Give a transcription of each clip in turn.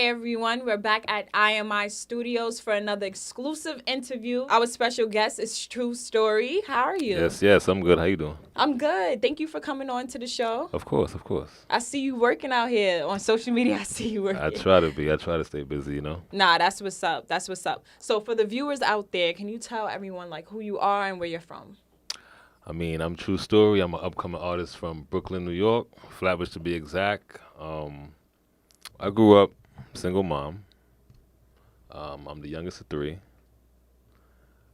everyone. We're back at IMI Studios for another exclusive interview. Our special guest is Tru Story. How are you? Yes, I'm good. How you doing? I'm good. Thank you for coming on to the show. Of course. I see you working out here on social media. I see you working. I try to stay busy, you know? Nah, that's what's up. So for the viewers out there, can you tell everyone like who you are and where you're from? I mean, I'm Tru Story. I'm an upcoming artist from Brooklyn, New York, Flatbush to be exact. I grew up single mom. I'm the youngest of three.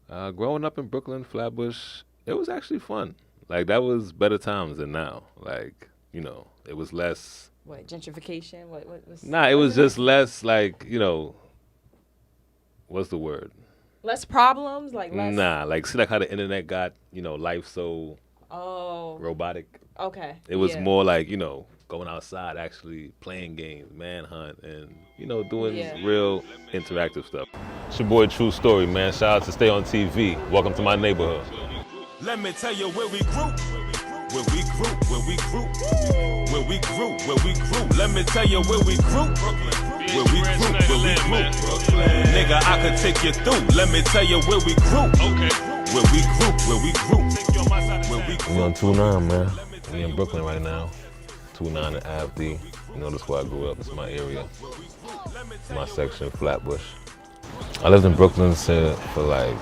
Growing up in Brooklyn, Flatbush, it was actually fun. Like, that was better times than now. Like, you know, it was less... What, gentrification? What was... Nah, it was just less, like, you know, what's the word? Less problems? Like, less... Nah, like, see, like, how the internet got, you know, life so... Oh. Robotic. Okay. It was more like, you know, going outside, actually playing games, manhunt, and, you know, doing real interactive stuff. It's your boy Tru Story, man. Shout out to Stay on TV. Welcome to my neighborhood. Let me tell you where we grew. Where we grew. Let me tell you where we grew. Where we grew. Nigga, I could take you through. Let me tell you where we grew. Where we grew. We on 2-9, man. We in Brooklyn right now. 2-9 and Ave. You know, that's where I grew up. It's my area. My section, Flatbush. I lived in Brooklyn for like,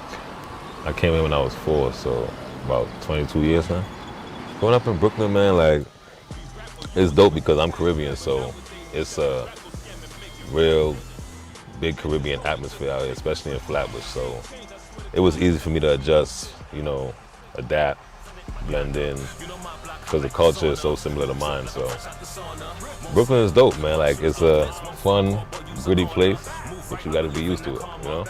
I came in when I was 4, so about 22 years now. Growing up in Brooklyn, man, like, it's dope because I'm Caribbean, so it's a real big Caribbean atmosphere out here, especially in Flatbush. So it was easy for me to adjust, you know, adapt, blend in, because the culture is so similar to mine. So Brooklyn is dope, man. Like, it's a fun, gritty place, but you got to be used to it, you know?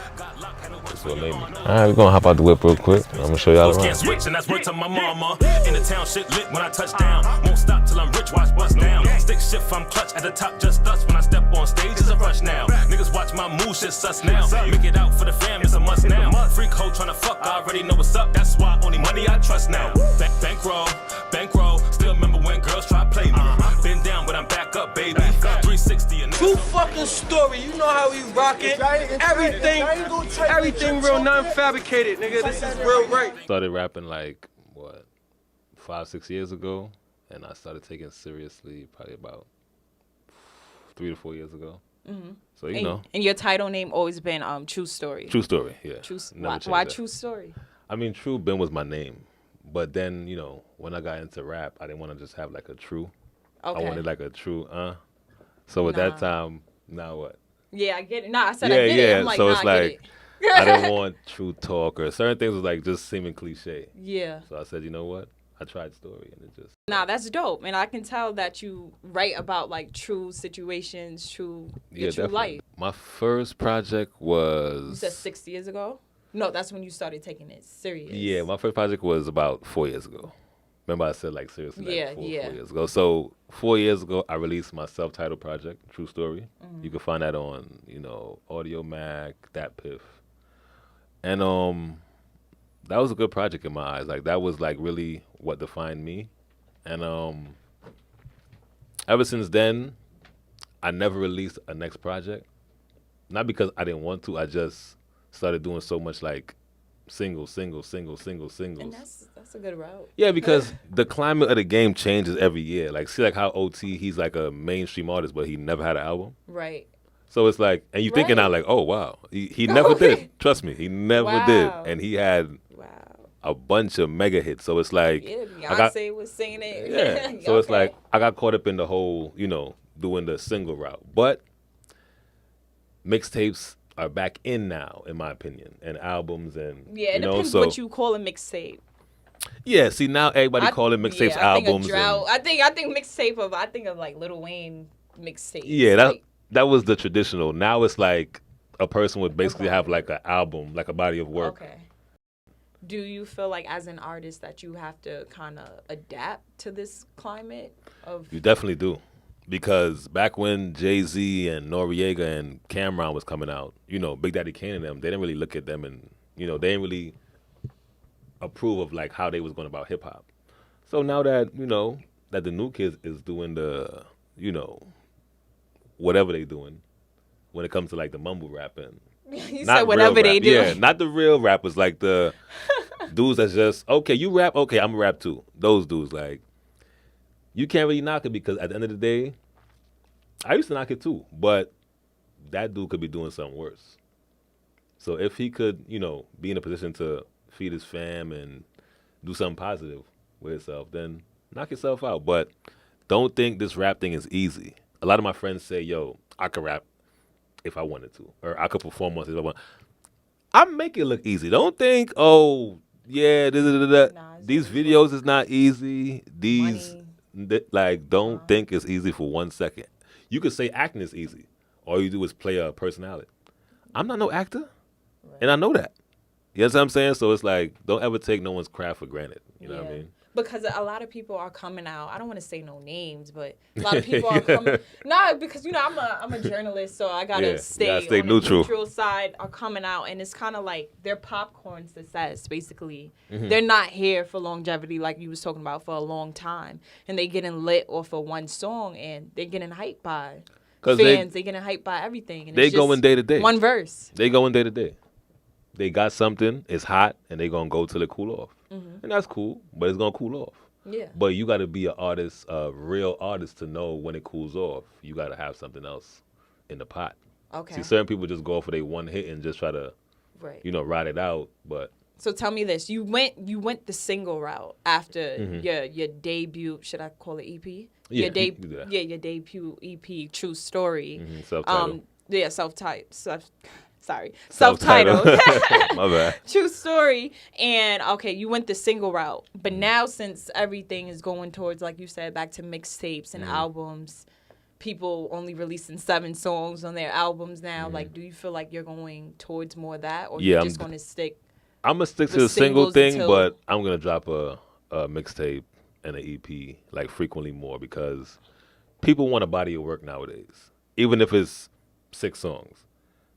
That's what made me. All right, we're gonna hop out the whip real quick. I'm gonna show y'all around. Can't switch, and that's word to my mama. In the town, shit lit when I touch down. Won't stop till I'm rich, watch bust down. Stick shift, I'm clutch at the top, just us. When I step on stage, it's a rush now. Niggas watch my move, shit sus now. Make it out for the fam, it's a must now. Freak hoe tryna fuck, I already know what's up. That's why only money I trust now. Bankroll. Still remember when girls try to play me. Been down, but I'm back up, baby. 360 and Tru fucking Story, you know how we rock it. Everything real non-fabricated, nigga. This is real right. Started rapping like, 5-6 years ago, and I started taking it seriously probably about 3 to 4 years ago. Mm-hmm. So, you know. And your title name always been Tru Story? True Story, yeah. Why Tru Story? I mean, Tru Ben was my name. But then, you know, when I got into rap, I didn't want to just have like a Tru. Okay. I wanted like a True, So at that time, now what? Yeah, I get it. Nah, I said I get it. I'm like, so it's I get like, it. I didn't want True Talk or certain things was like just seeming cliche. Yeah. So I said, you know what? I tried Story and it just. Nah, that's dope. And I can tell that you write about like true situations, true life. My first project was. You said 6 years ago? No, that's when you started taking it serious. Yeah, my first project was about 4 years ago. Remember I said like seriously like 4 years ago. So 4 years ago, I released my self-titled project, Tru Story. Mm-hmm. You can find that on, you know, Audio Mac, Dat Piff. And that was a good project in my eyes. Like, that was like really what defined me. And ever since then, I never released a next project. Not because I didn't want to, I just started doing so much like singles. And that's a good route. Yeah, because the climate of the game changes every year. Like, see like how OT, he's like a mainstream artist, but he never had an album. Right. So it's like, and you're thinking now like, oh, wow. He never did. Trust me, he never did. And he had a bunch of mega hits. So it's like. Yeah, Beyonce was singing it. Yeah. So it's like, I got caught up in the whole, you know, doing the single route. But mixtapes are back in now, in my opinion, and albums and it depends what you call a mixtape. Yeah, see now everybody calling mixtapes albums. I think mixtape I think of like Lil Wayne mixtape. Yeah, that was the traditional. Now it's like a person would basically have like an album, like a body of work. Okay. Do you feel like as an artist that you have to kind of adapt to this climate of? You definitely do. Because back when Jay-Z and Noriega and Cameron was coming out, you know, Big Daddy Kane and them, they didn't really look at them and, you know, they didn't really approve of like how they was going about hip hop. So now that, you know, that the new kids is doing the, you know, whatever they doing, when it comes to like the mumble rapping. You Not said whatever real they rap. do. Yeah, not the real rappers, like the dudes that's just, okay, you rap, okay, I'm gonna rap too. Those dudes, like, you can't really knock it because at the end of the day, I used to knock it too, but that dude could be doing something worse. So if he could, be in a position to feed his fam and do something positive with himself, then knock yourself out. But don't think this rap thing is easy. A lot of my friends say, yo, I could rap if I wanted to, or I could perform once if I want. I make it look easy. Don't think, oh, yeah, these videos is not easy. Don't think it's easy for 1 second. You could say acting is easy. All you do is play a personality. I'm not no actor, and I know that. You know what I'm saying? So it's like, don't ever take no one's craft for granted. You know what I mean? Because a lot of people are coming out. I don't want to say no names, but a lot of people are coming. Nah, because I'm a journalist, so I gotta stay on neutral. The neutral side. Are coming out, and it's kind of like they're popcorn success. Basically, they're not here for longevity, like you was talking about, for a long time, and they getting lit off of one song, and they're getting hyped by fans. They getting hyped by everything. And they going day to day. One verse. They going day to day. They got something, it's hot, and they gonna go till it cool off. And that's cool, but it's gonna cool off. Yeah. But you gotta be an artist, a real artist, to know when it cools off. You gotta have something else in the pot. Okay. See, certain people just go for their one hit and just try to, ride it out. But so tell me this: you went the single route after your debut. Should I call it EP? Yeah, your debut EP, True Story. Self-titled. Self-titled. My bad. True Story. And okay, you went the single route, but now since everything is going towards, like you said, back to mixtapes and albums, people only releasing 7 songs on their albums now. Like, do you feel like you're going towards more of that, or you're just going to stick? I'm gonna stick to the single thing, but I'm gonna drop a mixtape and an EP like frequently more, because people want a body of work nowadays, even if it's 6 songs.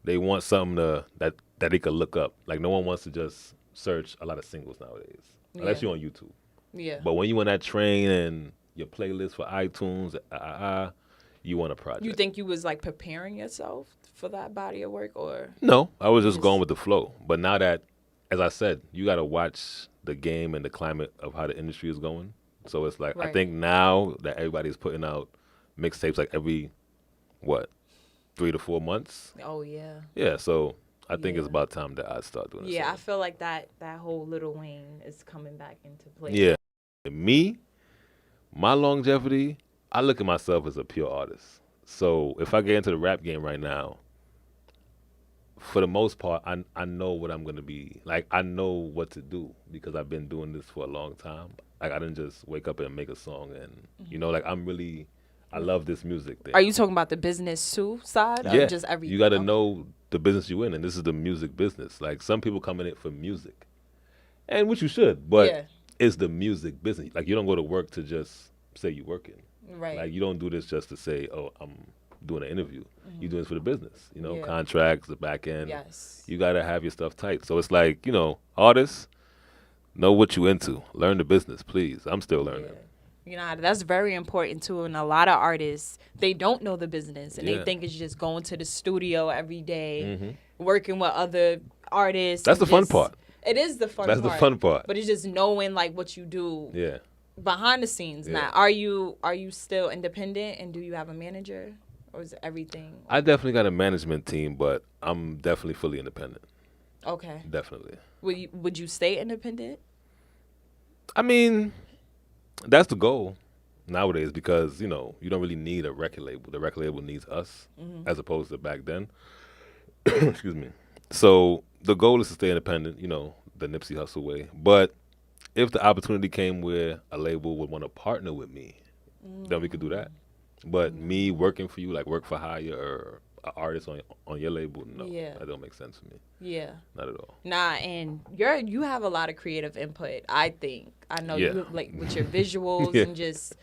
They want something that they could look up. Like, no one wants to just search a lot of singles nowadays, unless you're on YouTube. Yeah. But when you on that train and your playlist for iTunes, you want a project. You think you was like preparing yourself for that body of work, or? No, I was just going with the flow. But now that, as I said, you got to watch the game and the climate of how the industry is going. So it's like, I think now that everybody's putting out mixtapes like every, 3 to 4 months. Oh, yeah. Yeah, so I think it's about time that I start doing it. Yeah, I feel like that whole Lil Wayne is coming back into play. Yeah. Me, my longevity, I look at myself as a pure artist. So if I get into the rap game right now, for the most part, I know what I'm going to be. Like, I know what to do because I've been doing this for a long time. Like, I didn't just wake up and make a song and, like, I love this music thing. Are you talking about the business too side? Yeah. Or just everything? You got to know the business you're in, and this is the music business. Like, some people come in it for music, and which you should, but it's the music business. Like, you don't go to work to just say you're working. Right. Like, you don't do this just to say, oh, I'm doing an interview. You do this for the business, contracts, the back end. Yes. You got to have your stuff tight. So it's like, artists, know what you into. Learn the business, please. I'm still learning. That's very important too. And a lot of artists, they don't know the business, and they think it's just going to the studio every day, working with other artists. That's the fun part. It is the fun part. That's the fun part. But it's just knowing like what you do behind the scenes. Yeah. Now, are you still independent, and do you have a manager, or is everything? I definitely got a management team, but I'm definitely fully independent. Okay. Definitely. Would you stay independent? I mean, that's the goal nowadays, because, you don't really need a record label. The record label needs us, as opposed to back then. Excuse me. So the goal is to stay independent, the Nipsey Hussle way. But if the opportunity came where a label would want to partner with me, then we could do that. But me working for you, like work for hire or an artist on your label, no, that don't make sense for me. Yeah. Not at all. Nah, and you have a lot of creative input, I think. I know you, like, with your visuals and just,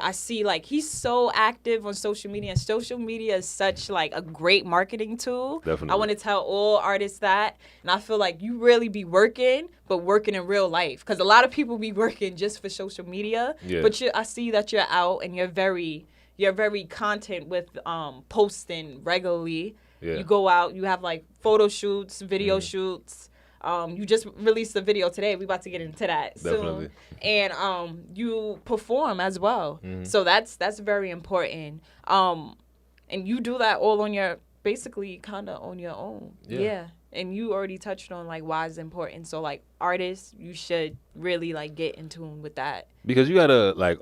I see, like, he's so active on social media, and social media is such, like, a great marketing tool. Definitely. I want to tell all artists that, and I feel like you really be working, but working in real life, because a lot of people be working just for social media, but I see that you're out, and you're very content with posting regularly. You go out, you have like photo shoots, video shoots. You just released a video today. We about to get into that soon. And you perform as well. So that's very important. And you do that all on your, basically kind of on your own. Yeah. And you already touched on like why it's important. So like artists, you should really like get in tune with that. Because you gotta like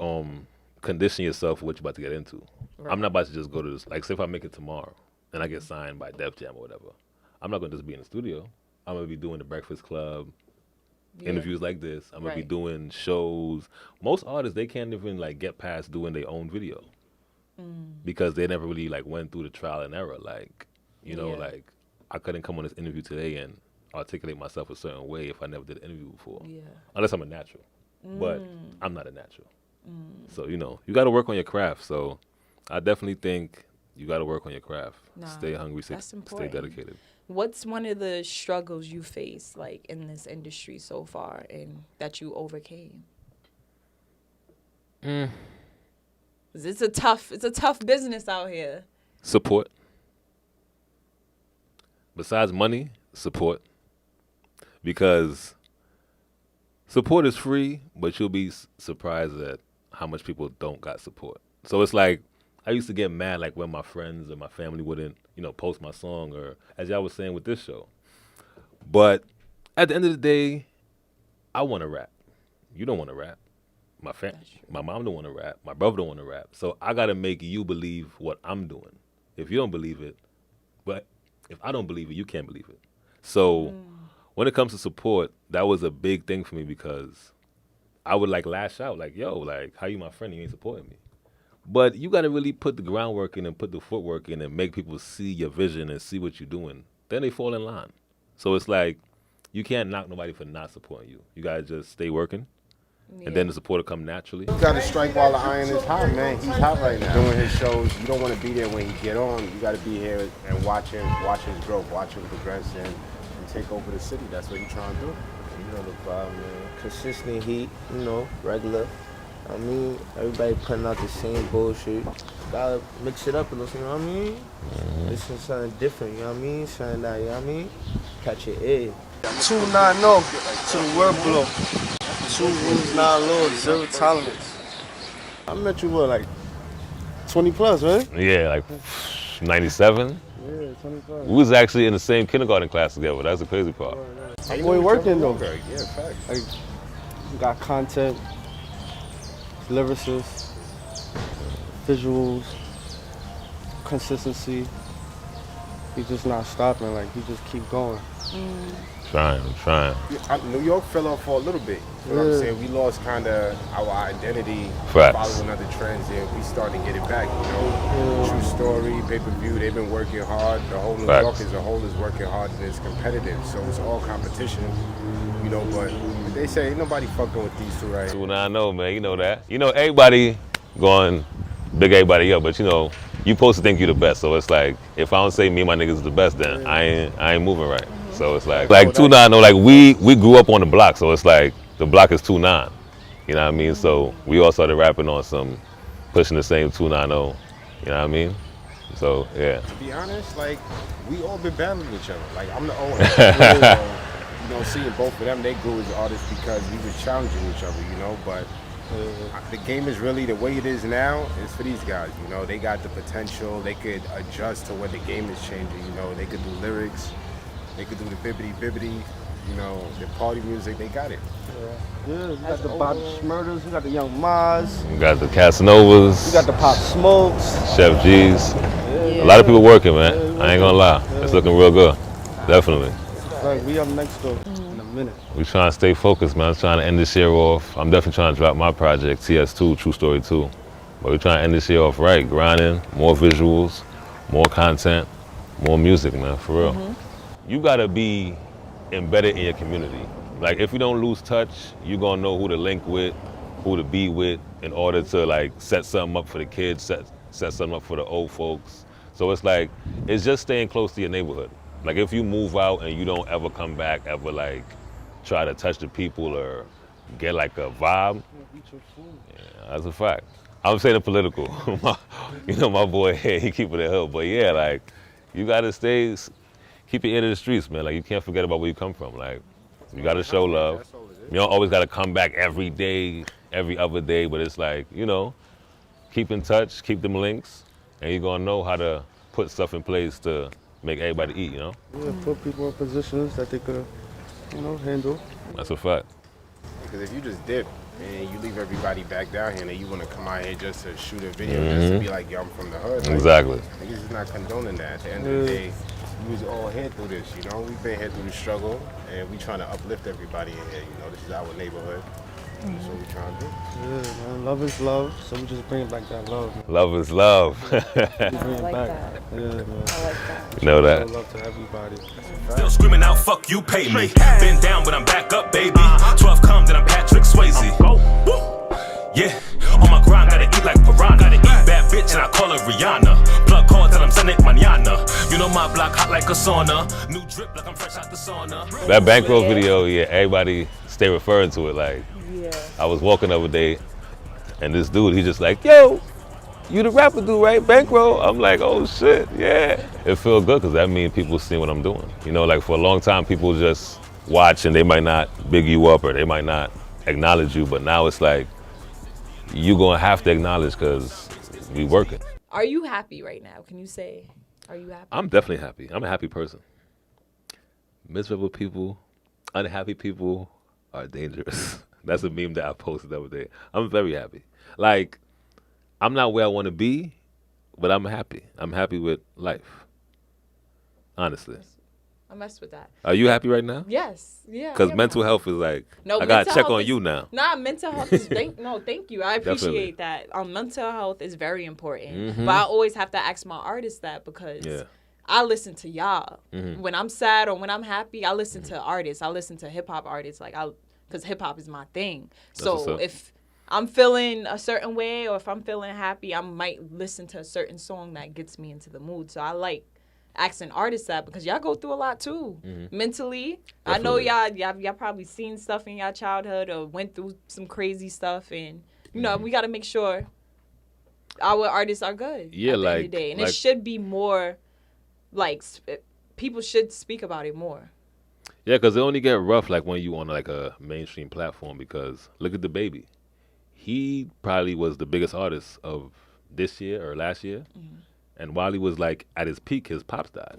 condition yourself for what you're about to get into. Right. I'm not about to just go to this. Like, say if I make it tomorrow and I get signed by Def Jam or whatever, I'm not gonna just be in the studio. I'm gonna be doing the Breakfast Club, interviews like this. I'm gonna be doing shows. Most artists, they can't even like get past doing their own video because they never really like went through the trial and error. Like, you know, like I couldn't come on this interview today and articulate myself a certain way if I never did an interview before. Unless I'm a natural, but I'm not a natural. So you know, you got to work on your craft. So I definitely think you got to work on your craft. Stay hungry. Stay dedicated. What's one of the struggles you face like in this industry so far and that you overcame? It's a tough business out here. Support. Besides money, support. Because support is free, but you'll be surprised at how much people don't got support. So it's like, I used to get mad like when my friends or my family wouldn't, you know, post my song or as y'all was saying with this show. But at the end of the day, I want to rap. You don't want to rap. My mom don't want to rap. My brother don't want to rap. So I got to make you believe what I'm doing. If you don't believe it, but if I don't believe it, you can't believe it. So when it comes to support, that was a big thing for me because I would like lash out like, yo, like how you my friend, you ain't supporting me. But you got to really put the groundwork in and put the footwork in and make people see your vision and see what you're doing. Then they fall in line. So it's like you can't knock nobody for not supporting you. You got to just stay working. And then the support will come naturally. You got to strike while the iron is hot, man. He's hot right now. Doing his shows, you don't want to be there when he get on. You got to be here and watch his growth, watch him progress and take over the city. That's what he's trying to do. You know the problem, man. Consistent heat, you know, regular. I mean, everybody putting out the same bullshit. Gotta mix it up a little, you know what I mean? This is something different, you know what I mean? Something that, you know what I mean? Catch your ear. 290 to the word blow. 2 rules, 9 laws, 0 tolerance. I met you, what, like 20 plus, right? Yeah, like 97. Yeah, 25. We was actually in the same kindergarten class together. That's the crazy part. How you working though? Yeah, facts. Like, you got content, lyricists, visuals, consistency. You just not stopping, like you just keep going. I'm trying. New York fell off for a little bit. You know what I'm saying? We lost kind of our identity, Facts. following other trends, and we starting to get it back. You know, True Story, pay-per-view, they've been working hard. The whole New York as a whole is working hard, and it's competitive. So it's all competition. You know, but they say ain't nobody fucking with these two, right? 290, man. You know that. You know everybody going big everybody up, but you know you supposed to think you the best. So it's like if I don't say me and my niggas is the best, then I ain't moving right. So it's like 290, like we grew up on the block, so it's like the block is 29. You know what I mean? So we all started rapping on some, pushing the same 290. You know what I mean? So yeah. To be honest, like we all been battling each other. Like I'm the owner. You know, seeing both of them, they grew as artists because we was challenging each other. You know, but the game is really the way it is now is for these guys. You know, they got the potential. They could adjust to when the game is changing. You know, they could do lyrics. They could do the bibbity, you know, the party music, they got it. Yeah, you got the Bob Schmurders, you got the Young Maz. You got the Casanovas. You got the Pop Smokes. Chef G's. A lot of people working, man. I ain't gonna lie. It's looking real good. Definitely. Right, we up next though in a minute. We trying to stay focused, man. I'm trying to end this year off. I'm definitely trying to drop my project, TS2, Tru Story 2. But we're trying to end this year off right, grinding, more visuals, more content, more music, man, for real. You gotta be embedded in your community. Like if you don't lose touch, you're gonna know who to link with, who to be with in order to like set something up for the kids, set something up for the old folks. So it's like, it's just staying close to your neighborhood. Like if you move out and you don't ever come back, ever like try to touch the people or get like a vibe, yeah, that's a fact. I'm saying the political. You know, my boy here, he keep it a hill, but yeah, like, you gotta keep your ear to the streets, man. Like you can't forget about where you come from. Like you gotta show love. That's all it is. You don't always gotta come back every day, every other day, but it's like, keep in touch, keep them links, and you're gonna know how to put stuff in place to make everybody eat, Yeah, put people in positions that they could, handle. That's a fact. Because if you just dip and you leave everybody back down here and you want to come out here just to shoot a video, just to be like, yo, I'm from the hood. Like, Exactly. niggas is not condoning that. At the end of the day, we was all here through this, We've been here through the struggle, and we trying to uplift everybody in here, This is our neighborhood. That's what we trying to do. Yeah, man, love is love, so we just bring back that love. Man. Love is love. We bring I it like back. that. Yeah, man. I like that. You know Show that. love to everybody. Still screaming out, fuck you, pay me. Been down, but I'm back up, baby. 12 come, then I'm Patrick Swayze. Woo. Yeah, on my grind, gotta eat like piranha. Gotta eat bad bitch, and I call her Rihanna. Plug call, tell them send it mañana. You know my block hot like a sauna. New drip like I'm fresh out the sauna. That Bankroll video, yeah, everybody stay referring to it. Like, Yeah. I was walking the other day, and this dude, he just like, yo, you the rapper dude, right? Bankroll. I'm like, oh shit, yeah. It feels good because that means people see what I'm doing. Like for a long time, people just watch and they might not big you up or they might not acknowledge you, but now it's like, you gonna have to acknowledge because we working. Are you happy right now? Can you say, are you happy? I'm definitely happy. I'm a happy person. Miserable people, unhappy people are dangerous. That's a meme that I posted the other day. I'm very happy. Like, I'm not where I want to be, but I'm happy. I'm happy with life. Honestly. I mess with that. Are you happy right now? Yes. Yeah. Because I am mental happy. health is like, No, I got to mental check health on is- you now. Nah, mental health is thank you. I appreciate Definitely. that. Mental health is very important. Mhm. But I always have to ask my artists that because Yeah. I listen to y'all. Mhm. When I'm sad or when I'm happy, I listen to artists. I listen to hip hop artists because hip hop is my thing. That's what's So up. if I'm feeling a certain way or if I'm feeling happy, I might listen to a certain song that gets me into the mood. So I like asking artists that because y'all go through a lot too mentally. I know y'all probably seen stuff in y'all childhood or went through some crazy stuff, and we got to make sure our artists are good. Yeah, at the end of like- the day. And like- it should be more like people should speak about it more. Yeah, because it only get rough like when you on like a mainstream platform because look at the baby. He probably was the biggest artist of this year or last year. And while he was like at his peak, his pops died.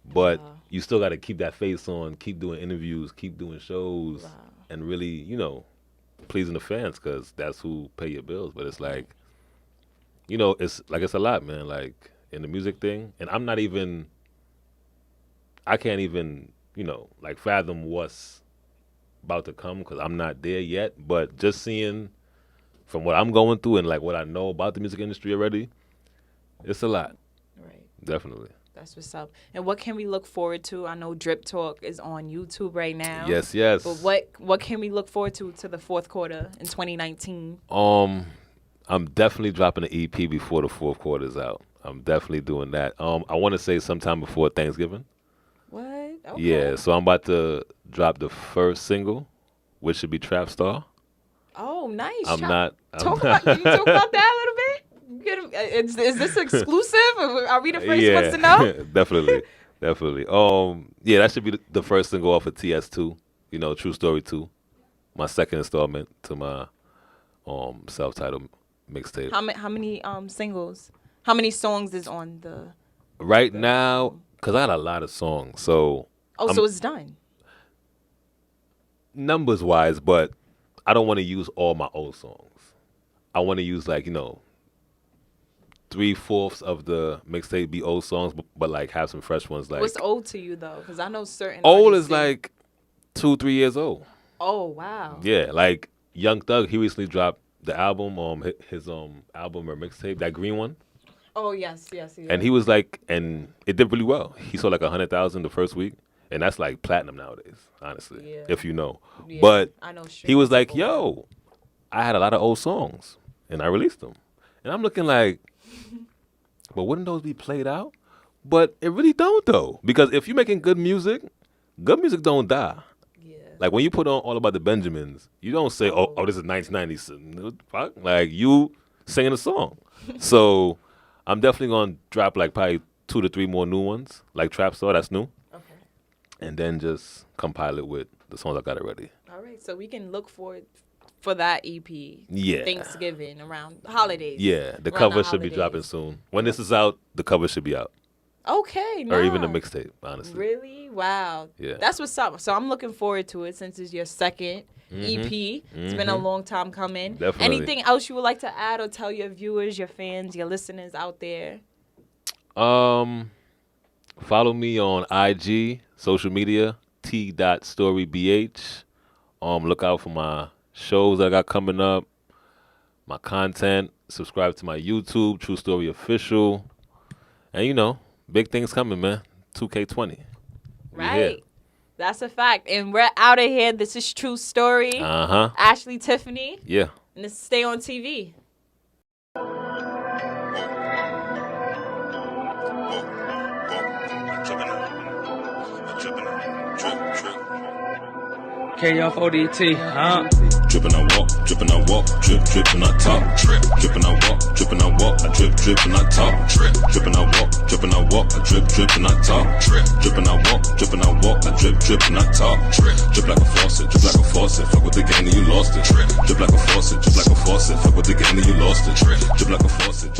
But you still got to keep that face on, keep doing interviews, keep doing shows, and really, pleasing the fans because that's who pay your bills. But it's like, it's a lot, man. Like in the music thing, and I can't even, like fathom what's about to come because I'm not there yet. But just seeing from what I'm going through and like what I know about the music industry already. It's a lot. Right. Definitely. That's what's up. And what can we look forward to? I know Drip Talk is on YouTube right now. Yes. But what can we look forward to the fourth quarter in 2019? I'm definitely dropping an EP before the fourth quarter is out. I'm definitely doing that. I want to say sometime before Thanksgiving. What? Okay. Yeah, so I'm about to drop the first single, which should be Trap Star. Oh, nice. I'm Can not. you talk about that a little bit? Is this exclusive? Are we the first ones to know? definitely. Yeah, that should be the first single off of TS2. True Story 2. My second installment to my self-titled mixtape. How many singles? How many songs is on the? Right now, because I got a lot of songs, so. So it's done. Numbers wise, but I don't want to use all my old songs. I want to use 3/4 of the mixtape be old songs, but like have some fresh ones. Like What's old to you though? Because I know certain. old artists is like 2-3 years old. Oh wow. Yeah, like Young Thug, he recently dropped the album, his album or mixtape, that green one. Oh yes. And he was like, and it did really well. He sold like 100,000 the first week, and that's like platinum nowadays, honestly, Yeah. if you know. Yeah, But I know he was like, streams people. yo, I had a lot of old songs, and I released them. And I'm looking like, but wouldn't those be played out? But it really don't, though. Because if you're making good music don't die. Yeah. Like, when you put on All About the Benjamins, you don't say, oh this is 1990s. Fuck. Like, you singing a song. So I'm definitely going to drop, like, probably 2 to 3 more new ones, like Trap Star, that's new. Okay. And then just compile it with the songs I got already. All right, so we can look forward for that EP. Yeah. Thanksgiving, around holidays. Yeah, the Around cover should be holidays. dropping soon. When this is out, the cover should be out. Okay, Or even the nice. mixtape, honestly. Really? Wow. Yeah. That's what's up. So I'm looking forward to it since it's your second EP. It's been a long time coming. Definitely. Anything else you would like to add or tell your viewers, your fans, your listeners out there? Follow me on IG, social media, t.storybh. Look out for my shows I got coming up, my content. Subscribe to my YouTube, Tru Story Official. And you know, big things coming, man. 2K20. We here. Right. That's a fact. And we're out of here. This is Tru Story. Uh-huh. Ashley Tiffany. Yeah. And this is Stay on TV. KF4DT, Drippin' I walk, drip, drip and I talk, drip, drippin' I walk, I drip, drip and I talk, drip, drippin' I walk, I drip, drip and I talk, drip, drippin' I walk, I drip, drip and I talk, drip like a faucet, fuck with the game and you lost it, drip like a faucet, fuck with the game and you lost it, drip like a faucet,